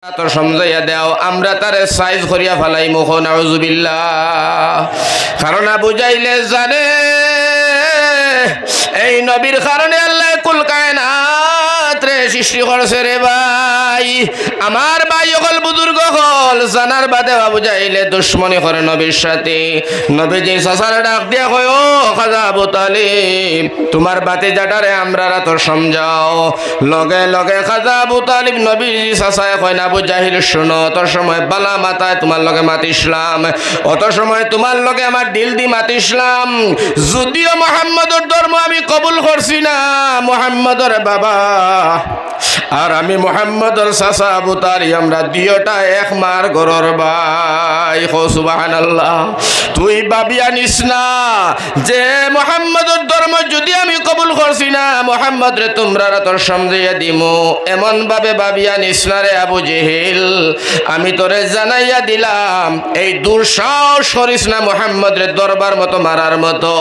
তো সমঝাইয়া দাও আমরা তারে সাইজ করিয়া ফেলাই মুখ নাউজুবিল্লাহ। কারণ আবু জাইলে জানে এই নবীর কারণে আল্লাহ কুল কায়নাত রে সৃষ্টি করছে রে ভাই। আমার ভাই হল বুজুর্গ হল জানার বাদে আবু জাইলে দুশ্মনী করে নবীর সাথে। নবীজি সাসারে ডাক দিয়া কয়, ও খাজা আবু তালিব তোমার বাতি জাটারে আমরা তো সমঝাও। লগে লগে খাজা আবু তালিব নবীজি সাসায় কয় না আবু জাহিল শোনো, অত সময় বালা মাথায় তোমার লগে মাতিসলাম, অত সময় তোমার লগে আমার দিল দি মাতিসলাম। যদিও মুহাম্মদর ধর্ম আমি কবুল করছি না, মুহাম্মদর বাবা আর আমি মুহাম্মদর চাচা আবু তালিব আমরা দুইটা এক মার গরর ভাই। হো সুবহানাল্লাহ। তুই ভাবি আনিস না যে মুহাম্মদর ধর্ম যদি আমি কবুল করছি না মুহাম্মদ রে তোমরা তোর সমঝাইয়া দিমু, এমন ভাবে ভাবি আনিস না রে আবু জেহেল। আমি তোরে জানাইয়া দিলাম এই দুঃসাহস করিস না মুহাম্মদ রে দরবার মতো মারার মতো।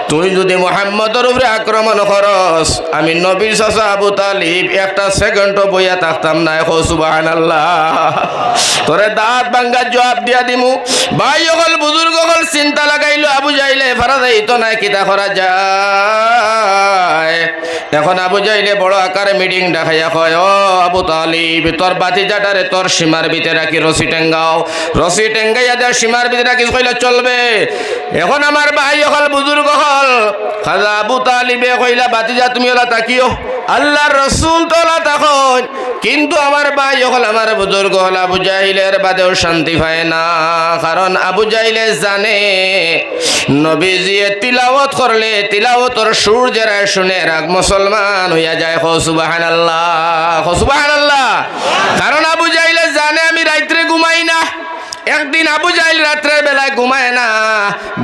তুই যদি মুহাম্মদের উপরে আক্রমণ করস আমি নবীর চাচা আবু তালিব একটা সেকেন্ডও বইয়া থাকতাম না। হো সুবহানাল্লাহ। তোরে দাঁত ভাঙ্গা জবাব দিয়া দিমু। ভাই হল বুজুর্গ হল চিন্তা লাগাইলো আবু জাইলে ফারা যাইতো না কিতা করা যায়। এখন আবু জাইলে বড় আকারে মিটিং দেখাইয়া কয়, ও আবু তালিব তোর বাতি জাটারে তোর সীমার ভিতরে রাখি রশি টেঙ্গাও, রশি টেঙ্গাইয়া দেয় সীমার ভিতরে রাখি কইলে চলবে। এখন আমার ভাই হল বুজুর্গ হল খাজা আবু তালিবে কইলা বাতিজা তুমি ওলা তাকিও, আল্লাহর রসুল তোলা তখন। কিন্তু আমার ভাই হল আমার বুজুর্গ হল আবু জাহিলের বাদেও শান্তি পায় না। কারণ আবু জাহিলে জানে নবীজি তিলাওয়াত করলে তিলাওয়াতর সুর যারা শুনে রাগ মুসলমান হইয়া যায়। হো সুবহানাল্লাহ, হো সুবহানাল্লাহ। কারণ আবু জাহিলে জানে আমি রাত্রে ঘুমাই না। একদিন আবু জাহিল রাত্রের বেলায় ঘুমায় না,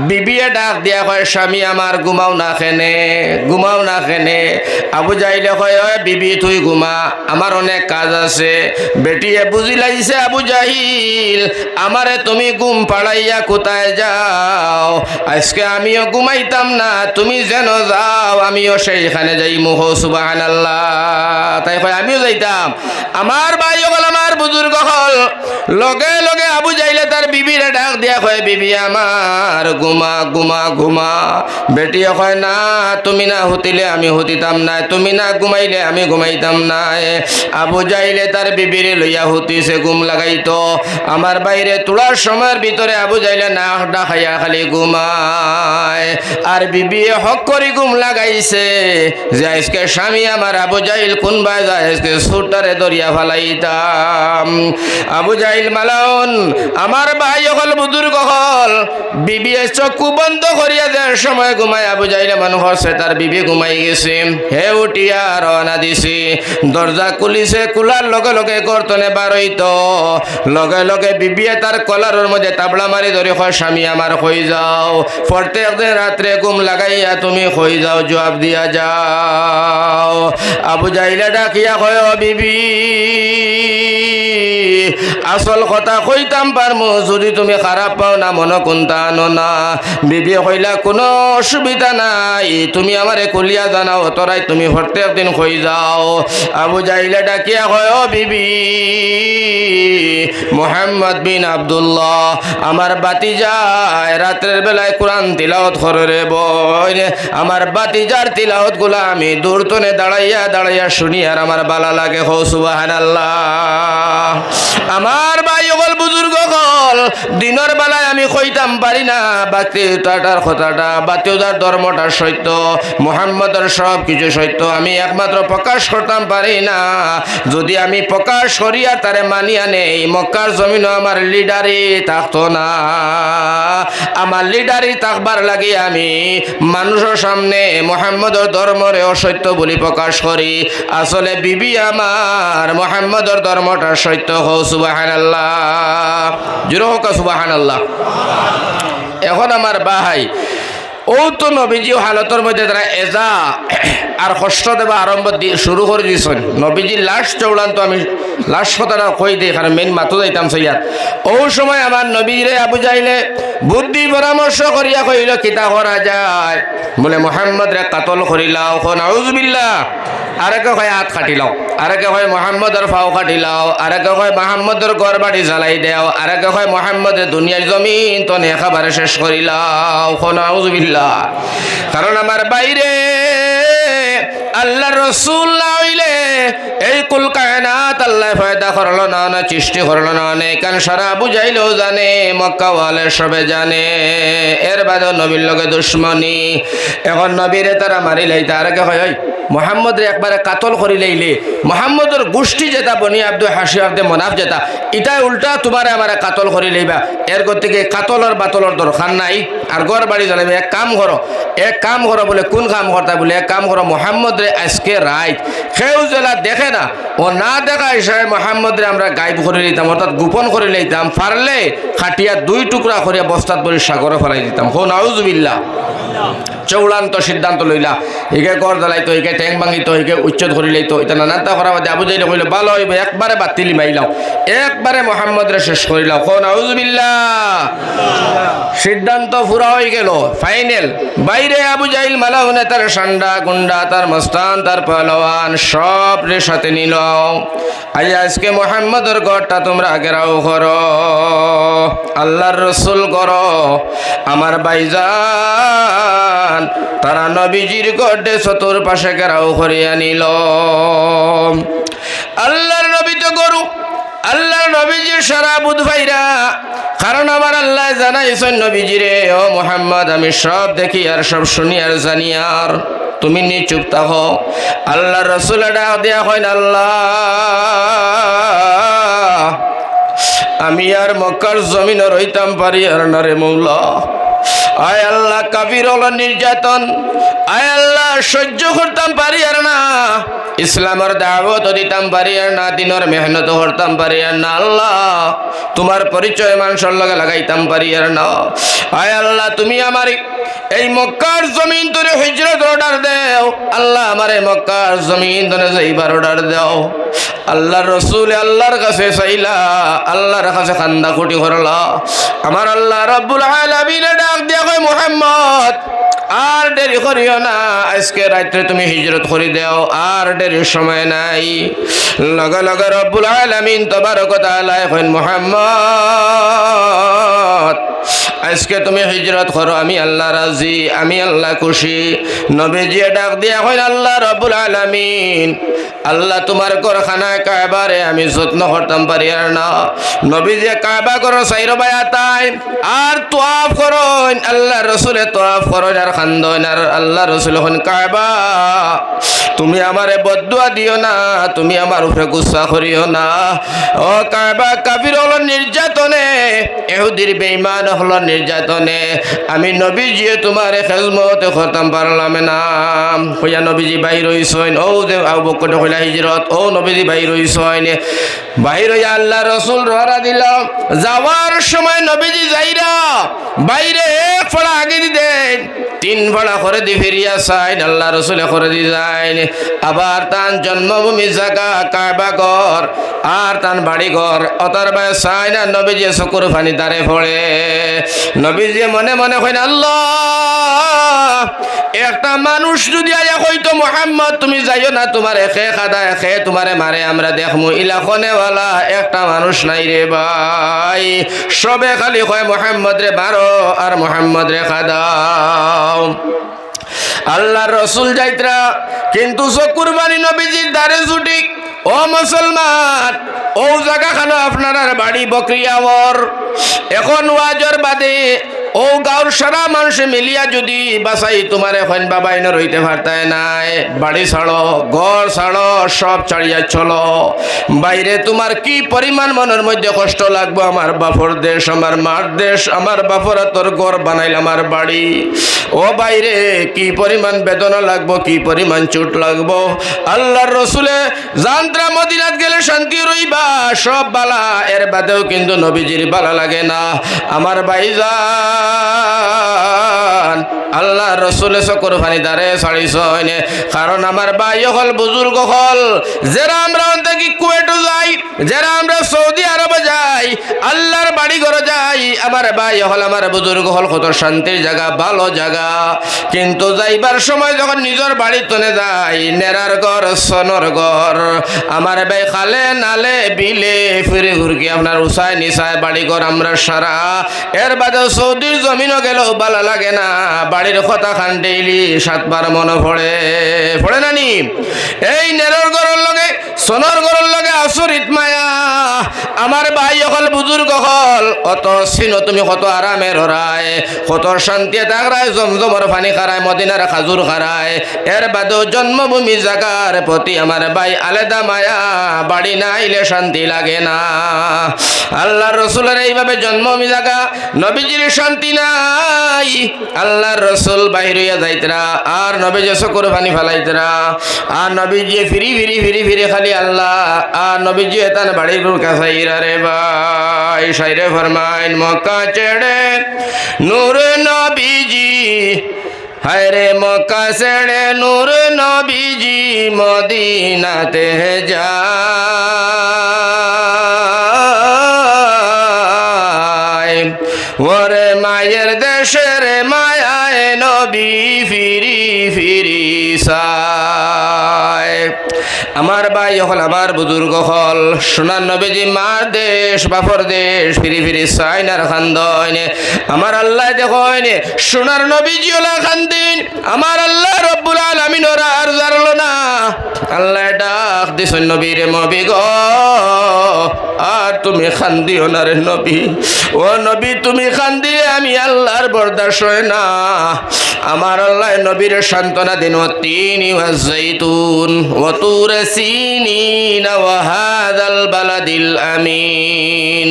বিবিয়ে ডাক দিয়া কয় স্বামী আমার ঘুমাও না খেনে, ঘুমাও না খেনে। আবু জাহিলে কয় ওই বিবি তুই ঘুমা, আমার অনেক কাজ আছে। বেটিয়ে বুঝি লাগিছে আবু জাহিল আমারে তুমি ঘুম পাড়াইয়া কোথায় যাও, আজকে আমিও ঘুমাইতাম না, তুমি যেন যাও আমিও সেইখানে যাই। মুহ সুবহানাল্লাহ। তাই কয় আমিও যাইতাম। আমার ভাই হল আমার বুজুর্গ হল লগে লগে আবু জাহিল তার বিবিরে ডাক দিয়া কয় বিবি আমার ঘুমা ঘুমা ঘুমা। বেটিয়ে কয় না তুমি না হতিলে আমি হতিতাম না, তুমি না ঘুমাইলে আমি ঘুমাইতাম না। আবু জাহিলে তার বিবিরে লইয়া হতিছে ঘুম লাগাইতো। আমার বাইরে তোলার সময়ের ভিতরে আবু জাহিলে না ডাকাইয়া খালি ঘুমায়, আর বিবিয়ে হক করে ঘুম লাগাইছে যে আজকে স্বামী আমার আবু জাহিল কোন বাই যায় আজকে সুটারে দরিয়া ফালাইতাম। আবু জাহিল মালাউন আমার ভাই হল বুজুর্গ হল বিবি চক্ষু বন্ধ করিয়া দেওয়ার সময় ঘুমায় আবু জাহিলে মনে করছে তার বিবি ঘুমাই গেছে। হে উঠিয়া রওনা দিছে, দরজা খুলিছে, খোলার লগে লগে গর্তনে বার হইতো। লগে লগে বিবিয়ে তার কলারের মধ্যে তাবলা মারি ধরে কয় স্বামী আমার কই যাও, প্রত্যেক দিন রাত্রে ঘুম লাগাইয়া তুমি কই যাও, জবাব দিয়া যাও। আবু জাহিলে ডাকিয়া কয় ও বিবি আসল কথা কইতাম পারমু যদি তুমি খারাপ পাও না মনে কোনটা আনো না। বিবি কইলা কোনো অসুবিধা নাই, তুমি আমারে কলিয়া জানাও তোরাই তুমি প্রত্যেক দিন কই যাও। আবু জাহিলে ডাকিয়া কয় ও বিবি মুহাম্মদ বিন আব্দুল্লাহ আমার বাতিজায় রাত্রের বেলায় কোরআন তিলাওয়াত করে রে বই। আমার বাতিজার তিলাওয়াত গুলা আমি দূরতনে দাঁড়াইয়া দাঁড়াইয়া শুনি আর আমার ভালো লাগে। হো সুবহানাল্লাহ। আমার ভাই হল বুজুর্গ হল দিনের বেলায় আমি কইতাম পারি না বাতিউতার কথাটা, বাতিউতার ধর্মটা সত্য, মুহাম্মদের সব কিছু সত্য, আমি একমাত্র প্রকাশ করতাম পারি না। যদি আমি প্রকাশ করিয়া তারে মানিয়া নেই মক্কার জমিনও আমার লিডারি থাকতো না। আমার লিডারি থাকবার লাগে আমি মানুষের সামনে মুহাম্মদের ধর্মরে অসত্য বলি প্রকাশ করি। আসলে বিবি আমার মুহাম্মদের ধর্মটা সত্য। হো সুবহানাল্লাহ, জোরে হোক সুবহানাল্লাহ। এখন আমার ভাই ও তো নবীজি হালতের মধ্যে তারা এজা আর কষ্ট দেবা আরম্ভ শুরু করে দিয়েছেন। নবীজি লাস্ট চৌড়ান্ত আমি লাস্ট কথাটা কই দিই কারণ মেন মাতো যাইতাম সইয়ার। ও সময় আমার নবীরে আবু জাহিলে বুদ্ধি পরামর্শ করিয়া কইল কিতা করা যায়। বলে মুহাম্মদ রে কাতল করিলাও। নাউজুবিল্লাহ। আরেকে হয় হাত কাটি লও, আরেকে হয় মোহাম্মদের ফাও কাটি লও, আরেকে হয় মোহাম্মদের ঘর বাড়ি জ্বালাই দেও, আরেকে হয় মোহাম্মদের দুনিয়ার জমিন তো একেবারে শেষ করিলাও। নাউজুবিল্লাহ। কারণ আমার বাইরে আল্লাহর রাসূল না হইলে এই কুল কায়নাত আল্লাহ পয়দা করলো না, না সৃষ্টি করলো না, কারণ সারা বুঝাইলেও জানে, মক্কা ওয়ালে সবে জানে এর বাদে নবীর লগে দুশ্মনী। এখন নবীরে তারা মারি লাইতে, আর কে হয় মোহাম্মদ রে একবারে কাতল করি লাইলে মোহাম্মদের গোষ্ঠী যেটা বনি আব্দুল হাসি আব্দে মনাফ যেটা ইটাই উল্টা তোমারে আমার কাতল করি লইবা। এর গতিকে কাতলর বাতলর দরকার নাই। আর ঘর বাড়ি জ্বালাইবে, এক কাম করো বলে কোন কাম করতা বলে এক কাম করো মোহাম্মদ রে আজকে রাইত কেউ জেলা দেখে না, ও না দেখা হিসাবে মোহাম্মদ রে আমরা গায়েব করে লইতাম, অর্থাৎ গোপন করে লইতাম, পারলে খাটিয়া 2 টুকরা করে বস্তাত বলে সাগরে ফেলাই দিতাম। হো নাউজুবিল্লাহ। চৌড়ান্ত সিদ্ধান্ত লইলা, একে গড় জ্বালাইতো, একে ট্যাং ভাঙিত, একে উচ্ছেদ করি লইতো, এটা নানানটা করা বাদে আবু জাইলে কইল ভালো হইব একবারে বাতিলি মাইলাও, একবারে মোহাম্মদ রে শেষ করিলাও। হো নাউজুবিল্লাহ। সিদ্ধান্ত পুরা হয়ে গেল, ফাইনাল। বাইরে আবু জাইল মালাউনে তার সান্ডা গুন্ডা, তার মস্তান, তার পাহলওয়ান সব রে সাথে নিল। আজকে মোহাম্মদের ঘরটা তোমরা ঘেরাও করো, আল্লাহর রসুল করো। আমার ভাইজান তারা নবীজির গড়ে চতুর্পাশে ঘেরাও করিয়া নিল। আল্লাহর নবী তো গরু, আল্লাহর নবীজির সারা বুধ ভাইরা, কারণ আমার আল্লাহ জানাইছেন নবীজিরে, ও মুহাম্মদ আমি সব দেখি আর সব শুনি আর জানি, আর তুমি নিচুপ থাকো। আল্লাহর রাসূল ডাক দেয়া হয় আল্লাহ আমি আর মক্কার জমিনে রইতাম পারি আর না রে মৌলা। আয় আল্লাহ কাফির হলো নির্যাতন, আয় আল্লাহ সহ্য করতাম পারি আর না, ইসলামের দাওয়াত দিতাম পারি আর না, দিনের মেহনত করতাম পারি আর না, আল্লাহ তোমার পরিচয় মানুষের লগে লাগাইতাম পারি আর না। আয় আল্লাহ তুমি আমার এই মক্কার জমিন ধরে হিজরত অর্ডার দেও, আল্লাহ আমার এই মক্কার জমিন ধরে যাইবার অর্ডার দেও। আল্লাহর রসুল আল্লাহর কাছে চাইলা, আল্লাহর কাছে কান্দা কুটি করলা। আমার আল্লাহ রব্বুল আলামিন ডাক দিয়া কয় মুহাম্মদ আর দেরি করিও না, আজকে রাত্রে তুমি হিজরত করে দাও, আর দেরির সময় নাই। লগে লগে রব্বুল আলামিন তাবারক ওয়া তাআলা কয় মুহাম্মদ আজকে তুমি হিজরত করো, আমি আল্লাহ রাজি, আমি আল্লাহ খুশি। নবীজি ডাক দিয়া কয় আল্লাহ রব্বুল আলামিন আল্লাহ তোমার ঘরখানায় কাবারে আমি যত্ন করতাম পারি আর না। নবীজি কাবা করো চাইর বায়াতাই আর তোয়াফ করো, আল্লাহ রসুলে তোয়াফ করো আর খান্দন, আর আল্লাহ রসুল হন কাবা তুমি আমারে বদদুয়া দিও না, তুমি আমার উপরে গুসা করিও না। ও কাবা কাফির হলো নির্যাতনে, ইহুদির বেঈমান হলো নির্যাতনে, আমি নবীজি তোমারে খেজমত করতাম পারলাম না। কইয়া নবীজি বাইর হইছেন, ও যে আবু বকর কইলা হিজরত, ও নবীজি বাইর হইছেন, বাইর হইয়া আল্লাহ রসুল রওনা দিল। যাওয়ার সময় নবীজি যাইরা বাইরে এক ফড়া আগে দি দেন, 3 ফড়া করে দি ফিরিয়া চাইন, আল্লাহ রসুলে করে দি যাইন। আবার তান জন্মভূমি জায়গা কাবা ঘর আর তান বাড়ি ঘর অতার বাই চাই না, নবীজি চকুর পানি তারে পড়ে। নবীজি মনে মনে কইন আল্লাহ একটা মানুষ যদি আয়া কইতো মুহাম্মদ তুমি যাইও না, তোমার একে খাদা একে তোমারে মারে আমরা দেখমু, ইলাখনেওয়ালা একটা মানুষ নাই রে ভাই, সবে খালি কয় মুহাম্মদ রে মারো আর মুহাম্মদ রে খাদাও। আল্লাহর রসুল যাইত্রা কিন্তু কুরবানি নবীজির দ্বারে ছুটি। ও মুসলমান, ও জায়গা খানো আপনার বাড়ি বকরিয়াওয়ার, এখন ওয়াজর বাদে ও গাঁর সারা মানুষ মিলিয়া যদি বাসাই তোমার এখন বাবা এনে রইতে পারতায় নাই, বাড়ি ছাড়ো ঘর ছাড়ো সব ছাড়িয়া চলো বাইরে। তোমার কি পরিমাণ মনের মধ্যে কষ্ট লাগবো, আমার বাপর দেশ আমার মার দেশ, আমার বাপরা তোর ঘর বানাইল আমার বাড়ি, ও বাইরে কি পরিমাণ বেদনা লাগবো, কি পরিমাণ চোট লাগবো। আল্লাহর রসুলে জানত্রা মদিনাত গেলে শান্তি রইবা সব বালা, এর বাদেও কিন্তু নবীজির বালা লাগে না। আমার ভাইজান আল্লাহ রসুলে চকুর পানি দ্বারে ছাড়িছ, কারণ আমার ভাই হল বুজুর্গ হল, যারা আমরা অন্তকি কুয়েটে যাই, যারা আমরা সৌদি আরবে যাই, আল্লাহর বাড়ি ঘরে যাই, আমার ভাই হল আমার বুজুর্গ হল কত শান্তির জায়গা ভালো জায়গা, কিন্তু যাইবার সময় যখন নিজের বাড়ি তনে যায় নেরার ঘর সনর ঘর, আমার ভাই খালে নালে বিলে ফিরে ঘুরকি আপনার উষায় নিশায় বাড়ি ঘর আমরা সারা। এর বাদে সৌদির জমিনও গেলেও ভালো লাগে না, বাড়ির কথা খান ডেইলি 7 বার মনে পড়ে নানি। এই নেরর ঘরের লগে সোনর ঘরের লগে আসরিত মায়া। আমার ভাই হল বুজুর্গ হল অত সিনো তুমি কত আরামে ররায়, কত শান্তি থাকরায়, জমজমর পানি খারায়, মদিনার খাজুর খারায়। এর বাদেও জন্মভূমি জাগার প্রতি আমার ভাই আলাদা মায়া, বাড়ি না আইলে শান্তি লাগে না। আল্লাহর রসুলের এইভাবে জন্মভূমি জাগা, নবীজির শান্তি নাই। আল্লাহর রসুল বাহির হইয়া যাইতরা আর নবীজি চকুর পানি ফেলাইতরা, আর নবীজি ফিরি খালি আল্লাহ, আর নবীজি এতান বাড়ির কাছাইরা রে ভাই সাইরে ফরমাইন মক্কা ছেড়ে নূর নবীজি, হায় রে মক্কা ছেড়ে নূর নবীজি মদিনাতে যায়। ওরে মায়ের দেশের মায়ায় নবী ফিরি সায়। আমার ভাই হল আমার বুজুর্গ হল সোনার নবীজি মার দেশ বাপর দেশ ফিরি সাইনার খান্দন। আমার আল্লাহ দেখেন সোনার নবীজি ওলা খান্দিন, আমার আল্লাহ রব্বুল আলামিন ওরা আর জানলো না। আল্লাহ ডাক দিছেন নবী রে নবী গো, আর তুমি খান্দিও না রে নবী, ও নবী তুমি খান্দিলে আমি আল্লাহর বরদাস্ত হয় না। আমার আল্লাহ নবীর সান্ত্বনা দিন তিনি ওয়াজাইতুন ওয়া তুর সিনিন ওয়া হাযাল বালাদিল আমিন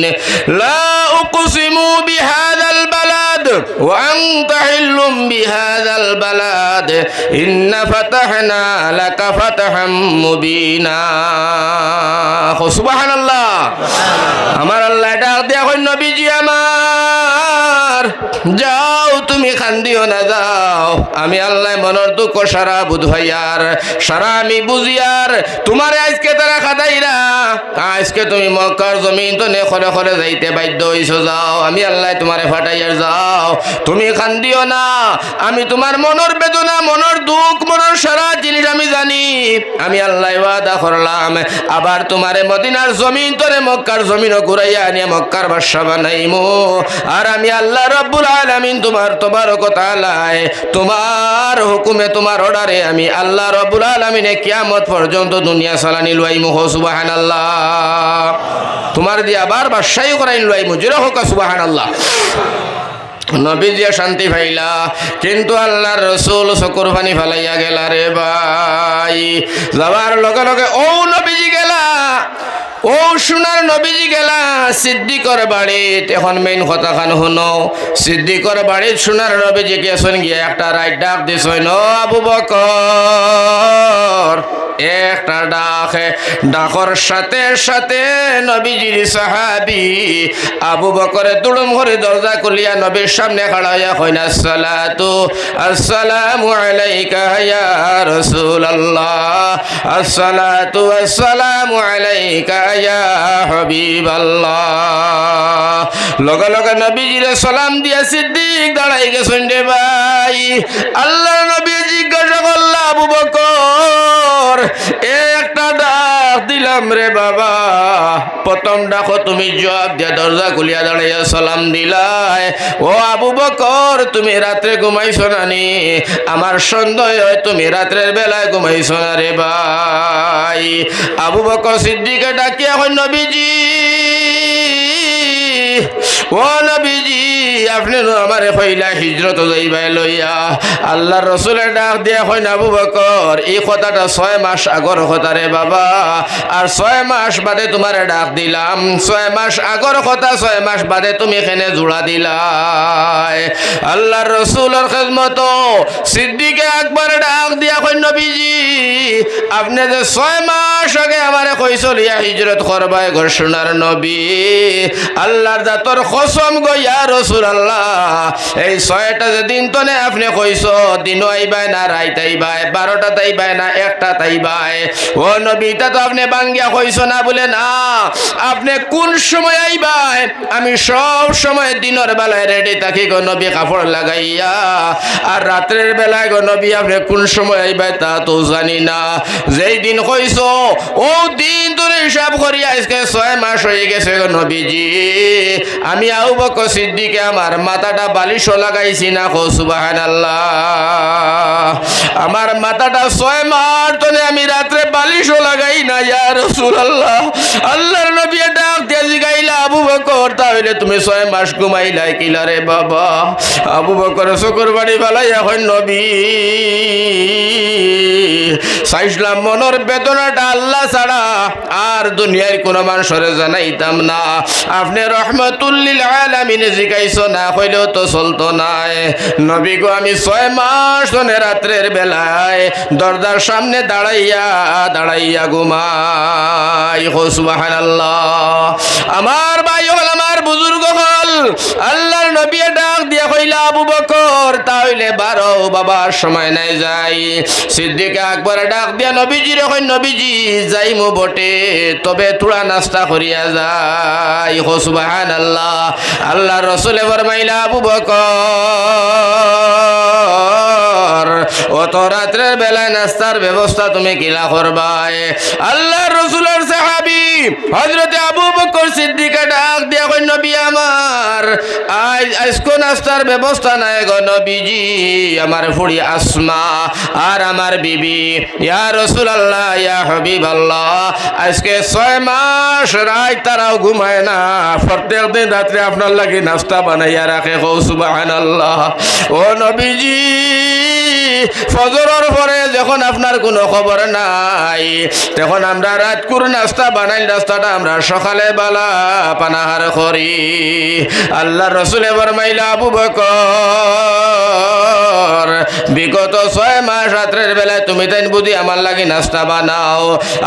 লা উকসিমু বিহাযাল বালাদ ওয়া আনতা হিল্লুম বিহাযাল বালাদ ইন্না ফাতাহনা লাকা ফাতহাম মুবিনা। সুবহানাল্লাহ। আমার আল্লাহ ডাক দেয়া কই নবীজি আমার যাও তুমি খান্দিও না যাও, আমি আল্লাহ মনের দুঃখ সারা বুঝাইয়ার সারা আমি বুঝিয়ার তোমারে আজকে তারা খাদাইরা, আজকে তুমি মক্কার জমিন তো নে খরে খরে যাইতে বাধ্য হইছো, যাও আমি আল্লাহ তোমারে ফাটাইয়ার যাও, তুমি খান্দিও না। আমি তোমার মনের বেদনা মনের দুঃখ মনের সারা জিনিস আমি জানি, আমি আল্লাহ ওয়াদা করলাম আবার তোমারে মদিনার জমিন তোরে মক্কার জমিনও ঘুরাইয়া আনিয়া মক্কার বাদশা বানাইমু। আর আমি আল্লাহ রব্বুল আলামিন তোমার তবারক ওয়া তাআলা তোমার হুকুমে তোমার অর্ডারে আমি আল্লাহ রব্বুল আলামিনে কিয়ামত পর্যন্ত দুনিয়া চালানি লইমু। সুবহানাল্লাহ। তোমার দিয়ে আবার বাদশাহী করাই লইমু, জোরে হোক সুবহানাল্লাহ। নবীজি শান্তি পাইলা, কিন্তু আল্লাহর রসুল চকুর পানি ফেলাইয়া গেলা রে ভাই। যাবার লগে লগে ও নবীজি গেলা, ও সোনার নবীজি গেলা সিদ্দিকর বাড়িত। এখন মেইন কথা খান শুনো, সিদ্দিকর বাড়িত সোনার নবীজি গেছেন গিয়া একটা রাইট ডাক দিছেন, ও আবু বকর। একটা ডাকর সাথে সাথে নবীজির সাহাবী আবু বকরে দুড়ুম করে দরজা খুলিয়া নবীর সামনে খাড়া হইয়া কইনা আসসালাতু আসসালামু আলাইকা ইয়া রাসূলুল্লাহ, আসসালাতু আসসালামু আলাইকা ইয়া হাবিবাল্লাহ। লগে লগে নবীজিরে সালাম দিয়া সিদ্দিক দাঁড়াই গেছেন রে ভাই। আল্লাহর নবী জিজ্ঞাসা করলা আবু বকর একটা ডাক দিলাম রে বাবা, প্রথম ডাকো তুমি জবাব দিয়া দরজা খুলিয়া দাঁড়াইয়া সালাম দিলাই। ও আবু বকর তুমি রাত্রে ঘুমাইছো না নি? আমার সন্দেহ হয় তুমি রাত্রের বেলায় ঘুমাইছো না রে ভাই। আবু বকর সিদ্দিকে ডাকিয়া কই নবীজি, ও নবীজি আপনি আমারে কইলা হিজরত যাইবাই লইয়া। আল্লাহর রসুলের ডাক দিয়া কই না আবু বকর এই কথাটা 6 মাস আগর কথা রে বাবা, আর 6 মাস বাদে তোমারে ডাক দিলাম। 6 মাস আগর কথা 6 মাস বাদে তুমি এখানে জোড়া দিলাই। আল্লাহর রসুলের খেদমত সিদ্দিকে আকবর ডাক দিয়া কই নবীজি আপনি যে 6 মাস আগে আমারে কইছো লিয়া হিজরত করবাই ঘোষণার নবী, আল্লাহর জাতর কসম গো ইয়া রাসূলুল্লাহ রাসূলুল্লাহ এই 6টা যে দিন তনে আপনি কইছো দিনও আইবাই না রাইত আইবাই 12টা আইবাই না 1টা আইবাই ও নবী তা তো আপনি বাঙ্গিয়া কইছো না বলে না আপনি কোন সময় আইবাই আমি সব সময় দিনের বেলায় রেডি থাকি গো নবী কাপড় লাগাইয়া আর রাতের বেলায় গো নবী আপনি কোন সময় আইবাই তা তো জানি না যেই দিন কইছো ও দিন ধরে হিসাব করি আজকে 6 মাস হয়ে গেছে গো নবীজি আমি আবু বকর সিদ্দিকে আমার মাথাটা বালিশও লাগাইছি না কো সুবহানাল্লাহ আমার মাথাটা 6 মাস ধরে আমি রাত্রে বালিশও লাগাই না ইয়া রাসূলুল্লাহ আল্লাহর নবী ডাক দিয়ে জিগাইলা আবু বকর তাহলে তুমি 6 মাস ঘুমাইলাই কিলা রে বাবা আবু বকর চকুর বাড়ি বালাই এখন নবী সাইসলাম মনের বেদনাটা আল্লাহ ছাড়া আর দুনিয়ার কোনো মানুষের জানাইতাম না আপনি রহমাতুল লিল আলামিন জিগাইছো না কইলেও তো চলতো না নবী গো আমি 6 মাস ধরে রাত্রের বেলায় দরজার সামনে দাঁড়াইয়া ঘুমাই সুবহানাল্লাহ আমার ভাই হল আমার বুজুর্গ হল আল্লাহর নবী ডাক দিয়া কইলা আবু বকর তাহলে বারো বাবার সময় নাই যাই সিদ্দিক আকবর ডাক দিয়া নবীজি কই নবীজি যাইমু বটে তবে তোরা নাস্তা করিয়া যাই সুবহানাল্লাহ আল্লাহ রাসূল ফরমাইলা আবু বকর ও তো রাত্রের বেলায় নাস্তার ব্যবস্থা তুমি কিলা করবাই আল্লাহর রাসূলের সাহাবী হযরত আবু বকর সিদ্দিক ডাক দিয়া কই নবী আমার আজকে নাস্তার ব্যবস্থা নাই গো নবীজি আমার ফুড়ি আসমা আর আমার বিবি ইয়া রাসূলুল্লাহ ইয়া হাবিবাল্লাহ আজকে 6 মাস রাত তারাও ঘুমায় না প্রত্যেক দিন রাতে আপনার লাগি নাস্তা বানাইয়া রাখে গো সুবহানাল্লাহ ও নবীজি ফজরের পরে যখন আপনার কোনো খবর নাই তখন আমরা রাত করে নাস্তা বানাই নাস্তাটা আমরা সকালে বেলা পানাহার করি আল্লাহ রাসূল ফরমাইলা আবু বকর বিগত 6 মাস রাতের বেলায় তুমি তাই বুঝি আমার লাগি নাস্তা বানাও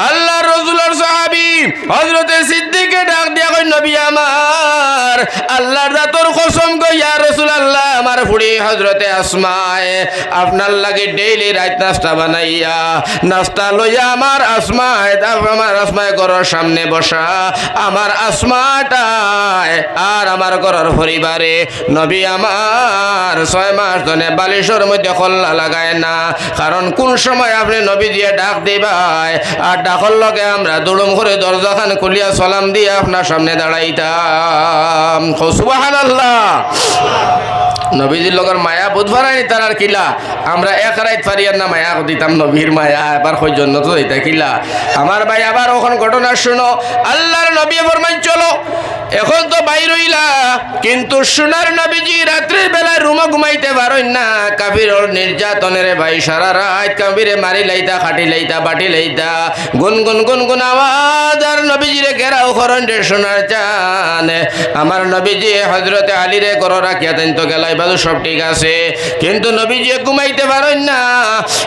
আল্লাহ রাসূলের সাহাবী হযরত সিদ্দিকে ডাক দিয়া কই নবী আমার আল্লাহর জাতর কসম গো ইয়া রাসূলুল্লাহ আমার ফুড়ি হযরতে আসমায়ে আপনার লাগি ডেইলি রাত নাস্তা বানাইয়া নাস্তা লইয়া আমার আসমায়ে ঘরের সামনে বসা আমার আসমাটায় আর আমার ঘরের পরিবারে নবী আমার 6 মাস ধরে বালিশের মধ্যে কল্লা লাগায় না কারণ কোন সময় আপনি নবী দিয়ে ডাক দিবাই আর ডাকর লগে আমরা দুড়ুম করে দরজাখান খুলিয়া সালাম দিয়ে আপনার সামনে দাঁড়াইতাম সুবহানাল্লাহ নবীজির লগর মায়া বুধবারানি তার কিলা আমরা এক রাত পারিয়ার না মায়া দিতাম নবীর মায়া এবার কই জন্য তো এইটা কিলা আমার ভাই আবার ওখান ঘটনা শুনো আল্লাহর নবী ফরমান চলো এখন তো বাইর হইলা কিন্তু সোনার নবীজি রাত্রির বেলায় রুমে ঘুমাইতে পারেন না কাফির নির্যাতনের ভাই সারা রাত কাফিরে মারি লাইতা খাটি লাইতা বাটি লাইতা গুনগুন আওয়াজ আর নবীজিরে ঘেরাও করেন রে সোনার চান আমার নবীজি হযরতে আলীরে ঘর রাখিয়া দেন তো গেলাই বাজু সব ঠিক আছে কিন্তু নবীজি ঘুমাইতে পারেন না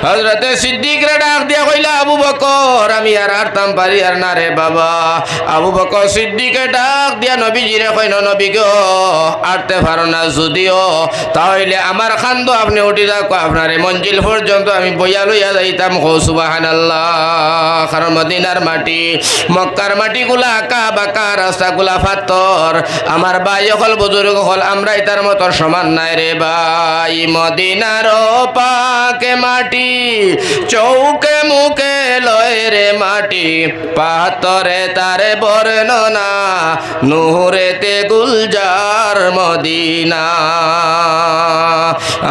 হযরতে সিদ্দিকরে ডাক দিয়া কইলা আবু বকর আমি আর আরতাম পারি আর না রে বাবা আবু বকর সিদ্দিকে ডাক দিয়া নবীজিরে কইল নবী গো আরতে পারো না যদিও তাহলে আমার খান্দ আপনি উঠি যাক আপনার মঞ্জিল পর্যন্ত আমি বইয়া লইয়া যাইতাম হো সুবহানাল্লাহ কারণ মদিনার মাটি মক্কার মাটিগুলা আঁকা বাঁকা রাস্তাগুলা পাথর আমার ভাই হল বুজুর্গ হল আমরা এটার মতো সমান নাই রে ভাই মদিনার পাকে মাটি চৌকে মুখে লয় রে মাটি পাথরে তারে বর্ণনা নূরেতে গুলজার মদিনা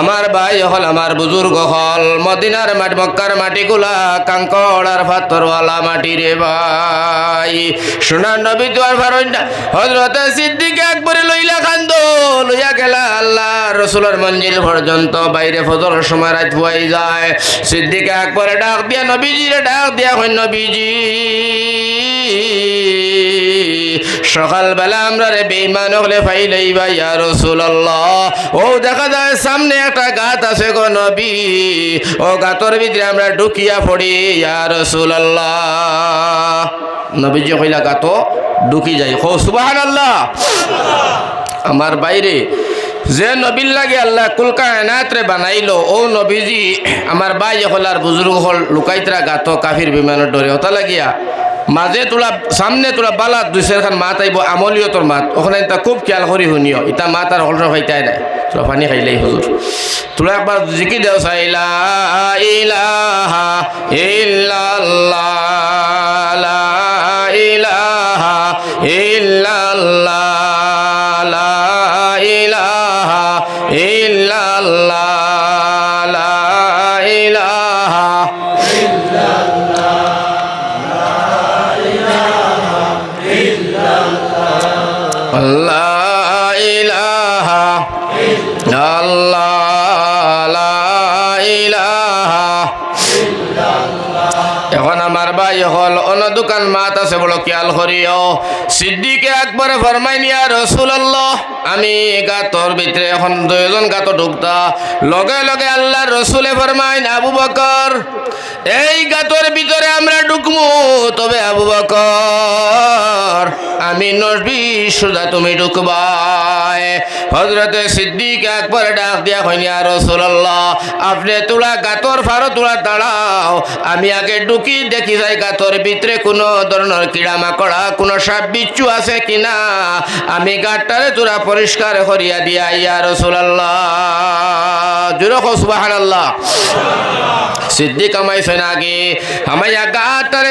আমার ভাই হল আমার বুজুর্গ হল মদিনার মাটি মক্কার মাটিগুলা কাঙ্কড় আর পাথরওয়ালা মাটি রে ভাই সোনার নবী তো আর পারেন না হযরত সিদ্দিক আকবরে লইলা কান্দ লইয়া গেলা আল্লাহ রাসূলের মঞ্জিল পর্যন্ত বাইরে ফজরের সময় রাত হয়ে যায় সিদ্দিক আকবরে ডাক দিয়া নবীজিরে ডাক দিয়া কই নবীজি সকালবেলা আমরা রে বেঈমান হলে ফাইলাইবা ইয়া রাসূলুল্লাহ ও দেখা যায় সামনে একটা গাত আছে গো নবী ও গাতর ভিতরে আমরা ঢুকিয়া পড়ি ইয়া রাসূলুল্লাহ নবীজি কইলা গাতো ঢুকি যাই হো সুবহানাল্লাহ আমার বাইরে যে নবীর লাগে আল্লাহ কুল কায়নাত রে বানাইলো ও নবীজি আমার ভাই হল আর বুজুর্গ হল লুকাইতরা গাত কাফির বিমানের ডরে হতা লাগিয়া মাঝে তোলা সামনে তোলা বালাত দুই চারখান মাত আইব আমলিও তোর মাত ওখানে তা খুব খেয়াল করি শুনিও ইটা মাত আর হলর হইতাই নাই তোরা পানি খাইলেই হুজুর তোরা একবার জিকি দেও চাইলা ইলাহা ইল্লাল্লাহ লা ইলাহা ইল্লাল্লাহ লা ইলাহা ইল্লাল্লাহ লা ইলাহা আল্লাহ ইলাহা আল্লাহ লা ইলাহা। এখন আমার ভাই হল অন্য দোকান মাত আছে বলো খেয়াল করিও সিদ্দিকে আকবর ফরমাই নিয়া রাসূলুল্লাহ আমি গাতর ভিতরে এখন দুইজন গাত ঢুকতা লগে লগে আল্লাহর রসুলে ফরমাইন আবু বকর এই গাতর ভিতরে আমরা ঢুকমু তবে আবু বকর আমি নবী সুদা তুমি ঢুকবাই হযরতে সিদ্দিক আকবর ডাক দিয়া কইনি ইয়া রাসূলুল্লাহ আপনি তোলা গাতর ফারো তোলা দাঁড়াও আমি আগে ঢুকি দেখি যাই গাতর ভিতরে কোনো ধরনের কিড়া মাকড়া কোনো সাপ বিচ্ছু আছে কিনা আমি গাতটারে তোরা পরিষ্কার করিয়া দিয়া ইয়া রাসূলুল্লাহ জোরে কও সুবহানাল্লাহ সিদ্দিক আমাইছেন আগে আমাইয়া গাতটারে